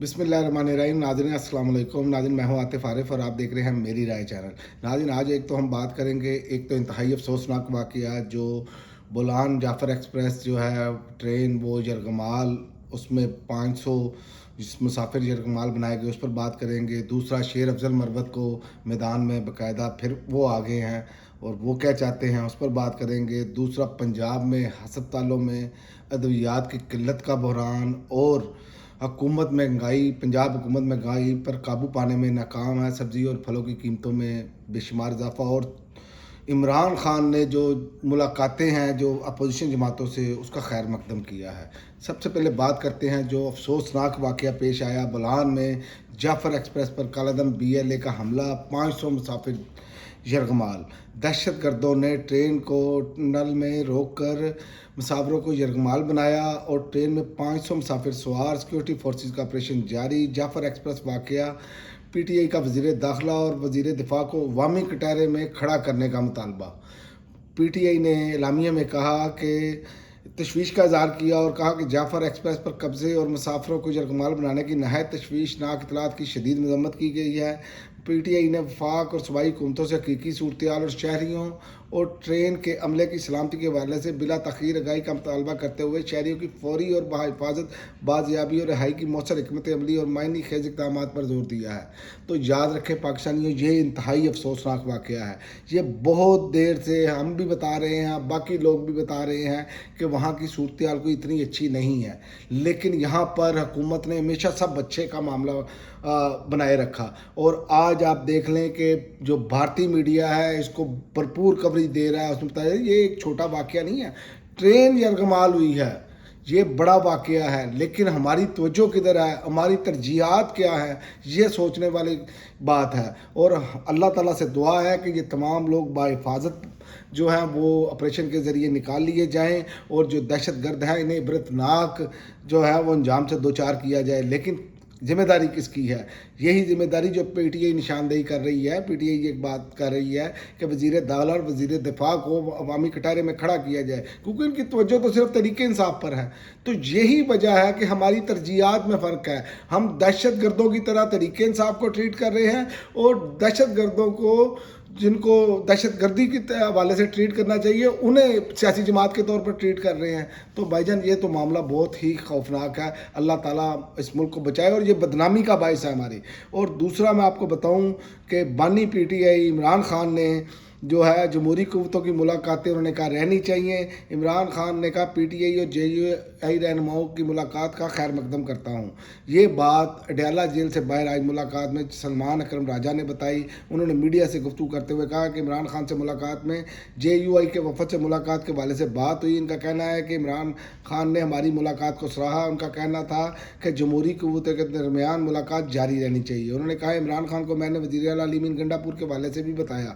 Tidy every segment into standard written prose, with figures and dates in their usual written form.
बिस्मिल्लाहिर्रहमानिर्रहीम। नाज़रीन अस्सलाम वालेकुम। नाज़रीन मैं हूँ आतिफ आरिफ और आप देख रहे हैं मेरी राय चैनल। नाज़रीन आज एक तो हम बात करेंगे, एक तो इंतहाई अफसोसनाक वाक़या जो बोलान जाफ़र एक्सप्रेस जो है ट्रेन वो यरगमाल उसमें 500 जिस मुसाफिर यरगमाल बनाए गए उस पर बात करेंगे। दूसरा शेर अफजल मरवत को मैदान में बाकायदा फिर वो आ गए हैं और वो क्या चाहते हैं उस पर बात करेंगे। दूसरा पंजाब में हस्पतालों में अद्वियात की किल्लत का बहरान और हुकूमत महंगाई, पंजाब हुकूमत महंगाई पर काबू पाने में नाकाम है। सब्ज़ी और फलों की कीमतों में बेशुमार इजाफा और इमरान खान ने जो मुलाकातें हैं जो अपोजिशन जमातों से उसका खैर मकदम किया है। सबसे पहले बात करते हैं जो अफसोसनाक वाक़या पेश आया बलान में जाफ़र एक्सप्रेस पर कालादम BLA का हमला, 500 मुसाफिर यरगमाल। दहशत गर्दों ने ट्रेन को टनल में रोक कर मुसाफिरों को यरगमाल बनाया और ट्रेन में 500 मुसाफिर सवार। सिक्योरिटी फोर्सेस का ऑपरेशन जारी। जाफ़र एक्सप्रेस वाक़या, PTI का वज़ीर दाखिला और वज़ीर दिफा को अवामी कटहरे में खड़ा करने का मुतालबा। PTI ने एलामिया में कहा कि तशवीश का इज़हार किया और कहा कि जाफ़र एक्सप्रेस पर कब्ज़े और मुसाफिरों को यरगमाल बनाने की नहायत तशवीशनाक इतलात की शदीद मज़म्मत की गई है। PTI ने वफाक और सूबाई हुकूमतों से हकीकी सूरत हाल और शहरियों और ट्रेन के अमले की सलामती के हवाले से बिला तख़ीर आगाही का मुतालबा करते हुए शहरियों की फौरी और बाहिफाजत बाजियाबी और रिहाई की मौसर हिकमत अमली और मायनी खेज इक़दाम पर जोर दिया है। तो याद रखें पाकिस्तानियों, ये इंतहाई अफसोसनाक वाक़या है। ये बहुत देर से हम भी बता रहे हैं, बाकी लोग भी बता रहे हैं कि वहाँ की सूरत हाल कोई इतनी अच्छी नहीं है, लेकिन यहाँ पर हुकूमत ने हमेशा सब अच्छे का मामला बनाए रखा। और आज आप देख लें कि जो भारतीय मीडिया है इसको भरपूर कवरेज दे रहा है। उसमें बताया ये एक छोटा वाक़या नहीं है, ट्रेन यरगमाल हुई है, ये बड़ा वाक़या है, लेकिन हमारी तवज्जो किधर है, हमारी तरजीहात क्या है, ये सोचने वाली बात है। और अल्लाह ताला से दुआ है कि ये तमाम लोग बाहिफाजत जो हैं वो ऑपरेशन के ज़रिए निकाल लिए जाएं और जो दहशत गर्द हैं इन्हें इबरतनाक जो है वो अंजाम से दो चार किया जाए। लेकिन जिम्मेदारी किसकी है? यही जिम्मेदारी जो PTI निशानदेही कर रही है। PTI एक बात कर रही है कि वज़ीर दाखिला और वज़ीर दिफा को अवामी कटहरे में खड़ा किया जाए, क्योंकि इनकी तवज्जो तो सिर्फ तरीके इंसाफ पर है। तो यही वजह है कि हमारी तरजीहात में फ़र्क है। हम दहशत गर्दों की तरह तरीके इंसाफ को ट्रीट कर रहे हैं और दहशत गर्दों को, जिनको दहशत गर्दी के हवाले से ट्रीट करना चाहिए, उन्हें सियासी जमात के तौर पर ट्रीट कर रहे हैं। तो भाईजान ये तो मामला बहुत ही खौफनाक है। अल्लाह ताला इस मुल्क को बचाए और ये बदनामी का बायस है हमारी। और दूसरा मैं आपको बताऊं कि बानी PTI इमरान खान ने जो है जमहूरी क़ुव्वतों की मुलाकातें उन्होंने कहा रहनी चाहिए। इमरान खान ने कहा PTI और JUI रहनुमाओं की मुलाकात का खैर मकदम करता हूँ। ये बात अडयाला जेल से बाहर आई मुलाकात में सलमान अकरम राजा ने बताई। उन्होंने मीडिया से गुफ्तगू करते हुए कहा कि इमरान खान से मुलाकात में JUI के वफद से मुलाकात के हवाले से बात हुई। इनका कहना है कि इमरान खान ने हमारी मुलाकात को सराहा। उनका कहना था कि जमहूरी क़ुव्वतों के दरमियान मुलाकात जारी रहनी चाहिए। उन्होंने कहा इमरान खान को मैंने वज़ीर आला अली अमीन गंडापुर के हवाले से भी बताया।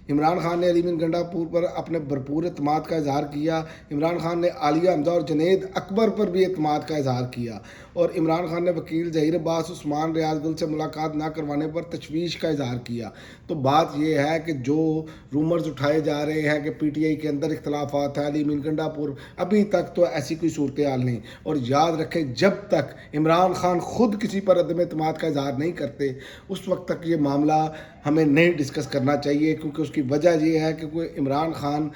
इमरान खान ने अली अमीन गंडापुर पर अपने भरपूर एतमाद का इजहार किया। इमरान खान ने आलिया हमजा और जुनैद अकबर पर भी एतमाद का इजहार किया। और इमरान खान ने वकील ज़हीर अब्बास उस्मान रियाज गुल से मुलाकात न करवाने पर तशवीश का इजहार किया। तो बात यह है कि जो रूमर्स उठाए जा रहे हैं कि PTI के अंदर इख्तलाफात है, अली अमीन गंडापुर, अभी तक तो ऐसी कोई सूरत हाल नहीं। और याद रखें जब तक इमरान खान खुद किसी पर अदम एतमाद का इजहार नहीं करते उस वक्त तक ये मामला हमें नहीं डिस्कस करना चाहिए, क्योंकि उसकी वजह ये है कि कोई इमरान खान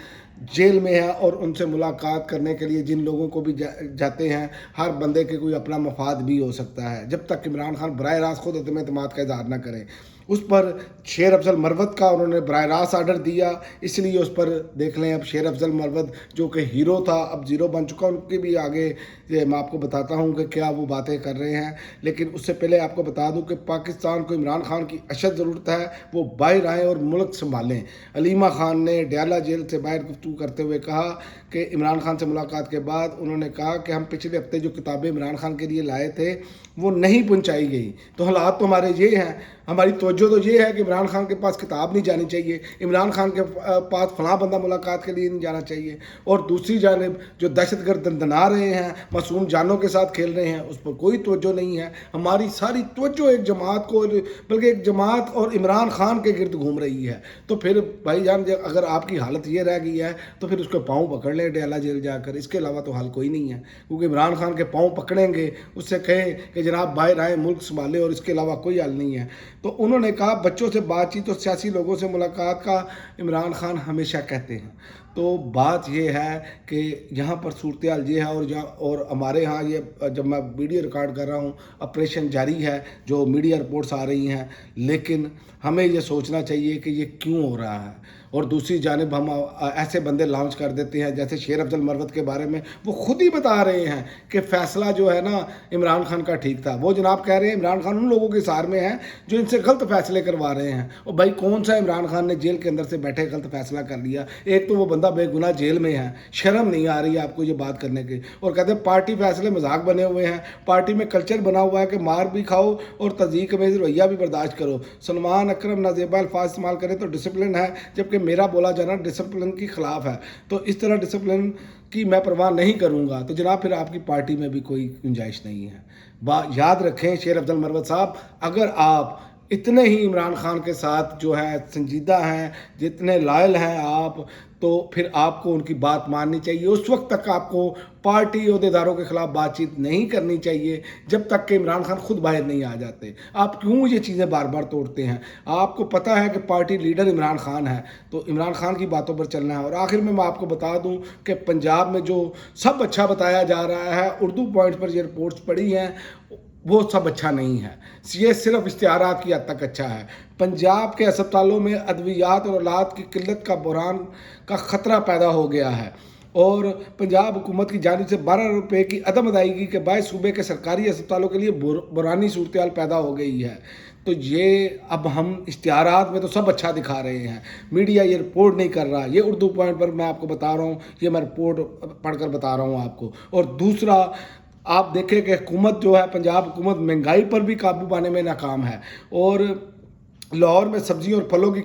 जेल में है और उनसे मुलाकात करने के लिए जिन लोगों को भी जाते हैं, हर बंदे के कोई अपना मफाद भी हो सकता है। जब तक इमरान खान बराह रास्त खुद अदम एतमाद का इजहार न करें, उस पर शेर अफजल मरवत का उन्होंने बराह रास्त आर्डर दिया, इसलिए उस पर देख लें। अब शेर अफजल मरवत जो कि हीरो था अब ज़ीरो बन चुका, उनके भी आगे मैं आपको बताता हूँ कि क्या वो बातें कर रहे हैं। लेकिन उससे पहले आपको बता दूँ कि पाकिस्तान को इमरान खान की अशद ज़रूरत है, वो बाहर आएँ और मुल्क संभालें। अलीमा खान ने अडयाला जेल से बाहर गुफ्तगू करते हुए कहा कि इमरान खान से मुलाकात के बाद उन्होंने कहा कि हम पिछले हफ्ते जो किताबें इमरान खान के लिए लाए थे वो नहीं पहुँचाई गई। तो हालात तो हमारे ये हैं, हमारी तवज्जो तो ये है कि इमरान खान के पास किताब नहीं जानी चाहिए, इमरान खान के पास फलां बंदा मुलाकात के लिए नहीं जाना चाहिए, और दूसरी जानिब जो दहशतगर्द दंदना रहे हैं, मासूम जानों के साथ खेल रहे हैं, उस पर कोई तवज्जो नहीं है। हमारी सारी तवज्जो एक जमात को, बल्कि एक जमात और इमरान खान के गिर्द घूम रही है। तो फिर भाईजान अगर आपकी हालत ये रह गई है तो फिर उसके पाँव पकड़ लें डयाला जेल जाकर, इसके अलावा तो हल कोई नहीं है। क्योंकि इमरान खान के पाँव पकड़ेंगे, उससे कहें कि जनाब बाहर आए, मुल्क संभाले, और इसके अलावा कोई हल नहीं है। तो उन्होंने कहा बच्चों से बातचीत और सियासी लोगों से मुलाकात का इमरान खान हमेशा कहते हैं। तो बात ये है कि यहाँ पर सूरत हाल ये है, और हमारे यहाँ ये जब मैं वीडियो रिकॉर्ड कर रहा हूँ ऑपरेशन जारी है, जो मीडिया रिपोर्ट्स आ रही हैं, लेकिन हमें ये सोचना चाहिए कि ये क्यों हो रहा है। और दूसरी जानिब हम ऐसे बंदे लॉन्च कर देते हैं, जैसे शेर अफजल मरवत के बारे में वो खुद ही बता रहे हैं कि फ़ैसला जो है ना इमरान खान का ठीक था। वो जनाब कह रहे हैं इमरान खान उन लोगों के सार में है जो इनसे गलत फैसले करवा रहे हैं। और भाई कौन सा इमरान खान ने जेल के अंदर से बैठे गलत फैसला कर लिया? एक तो वो बंदा बेगुनाह जेल में है, शर्म नहीं आ रही है आपको ये बात करने की, और कहते हैं पार्टी फैसले मजाक बने हुए हैं, पार्टी में कल्चर बना हुआ है कि मार भी खाओ और तज़ीक में रवैया भी बर्दाश्त करो। सलमान अकरम नाजेबा अल्फाज इस्तेमाल करें तो डिसिप्लिन है, जबकि मेरा बोला जाना डिसिप्लिन की खिलाफ है। तो इस तरह डिसिप्लिन की मैं परवाह नहीं करूंगा तो जनाब फिर आपकी पार्टी में भी कोई गुंजाइश नहीं है। याद रखें शेर अफजल मरवत साहब, अगर आप इतने ही इमरान खान के साथ जो है संजीदा हैं, जितने लायल हैं आप, तो फिर आपको उनकी बात माननी चाहिए। उस वक्त तक आपको पार्टी अहदेदारों के खिलाफ बातचीत नहीं करनी चाहिए जब तक कि इमरान खान खुद बाहर नहीं आ जाते। आप क्यों ये चीज़ें बार बार तोड़ते हैं? आपको पता है कि पार्टी लीडर इमरान खान है, तो इमरान खान की बातों पर चलना है। और आखिर में मैं आपको बता दूं कि पंजाब में जो सब अच्छा बताया जा रहा है, उर्दू पॉइंट पर ये रिपोर्ट्स पड़ी हैं, वो सब अच्छा नहीं है। ये सिर्फ इश्तिहारात की हद तक अच्छा है। पंजाब के अस्पतालों में अद्वियात और औलाद की किल्लत का बहरान का ख़तरा पैदा हो गया है, और पंजाब हुकूमत की जानिब से 12 रुपये की अदम अदायगी के बायस सूबे के सरकारी अस्पतालों के लिए बहरानी सूरत हाल पैदा हो गई है। तो ये अब हम इश्तिहारात में तो सब अच्छा दिखा रहे हैं, मीडिया ये रिपोर्ट नहीं कर रहा। ये उर्दू पॉइंट पर मैं आपको बता रहा हूँ, ये मैं रिपोर्ट पढ़कर बता रहा हूँ आपको। और दूसरा, आप देखें कि हुकूमत जो है, पंजाब हुकूमत महंगाई पर भी काबू पाने में नाकाम है, और लाहौर में सब्जियों और फलों की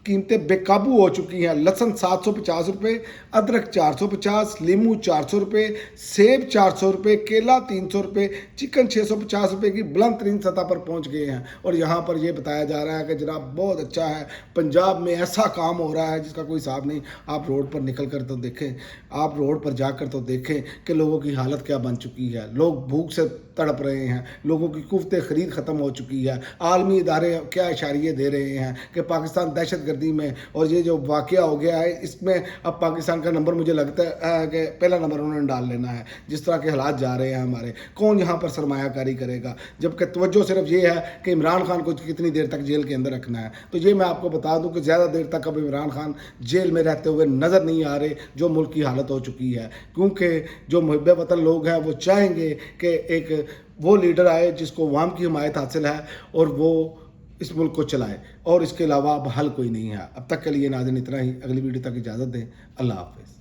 कीमतें बेकाबू हो चुकी हैं। लहसुन 750 रुपये, अदरक 450, लीमू 400 रुपये, सेब 400 रुपये, केला 300 रुपये, चिकन 650 रुपये की बुलंद तरीन सतह पर पहुंच गए हैं। और यहाँ पर यह बताया जा रहा है कि जनाब बहुत अच्छा है, पंजाब में ऐसा काम हो रहा है जिसका कोई हिसाब नहीं। आप रोड पर निकल कर तो देखें, आप रोड पर जाकर तो देखें कि लोगों की हालत क्या बन चुकी है। लोग भूख से तड़प रहे हैं, लोगों की कुफ्त खरीद ख़त्म हो चुकी है। आलमी इदारे क्या इशारे दे रहे हैं कि पाकिस्तान दहशत गर्दी में, और ये जो वाक़या हो गया है इसमें अब पाकिस्तान का नंबर मुझे लगता है कि पहला नंबर उन्होंने डाल लेना है। जिस तरह के हालात जा रहे हैं हमारे, कौन यहाँ पर सरमायाकारी करेगा? जबकि तवज्जो सिर्फ ये है कि इमरान खान को कितनी देर तक जेल के अंदर रखना है। तो ये मैं आपको बता दूँ कि ज़्यादा देर तक अब इमरान खान जेल में रहते हुए नज़र नहीं आ रहे, जो मुल्क की हालत हो चुकी है। क्योंकि जो मुहब्बे वतन लोग हैं वो चाहेंगे कि एक वो लीडर आए जिसको अवाम की हिमायत हासिल है और वो इस मुल्क को चलाए, और इसके अलावा अब हल कोई नहीं है। अब तक के लिए नाज़रीन इतना ही। अगली वीडियो तक इजाज़त दें। अल्लाह हाफ़िज़।